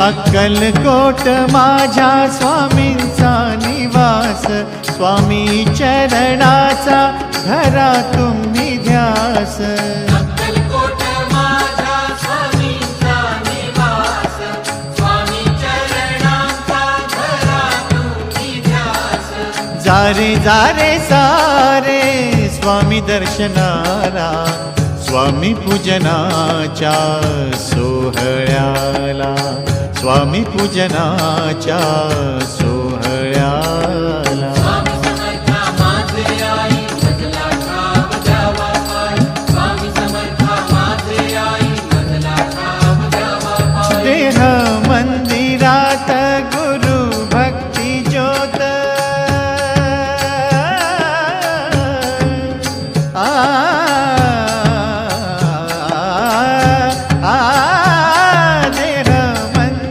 अक्कलकोट माझ्या स्वामींचा निवास, स्वामी चरणाचा धरा तुम्ही ध्यास. अक्कलकोट माझ्या स्वामींचा निवास, स्वामी चरणांचा धरा तुम्ही ध्यास. जारे जारे सारे स्वामी दर्शनाला, स्वामी पूजनाच्या सोहळ्याला, स्वामी पूजनाच्या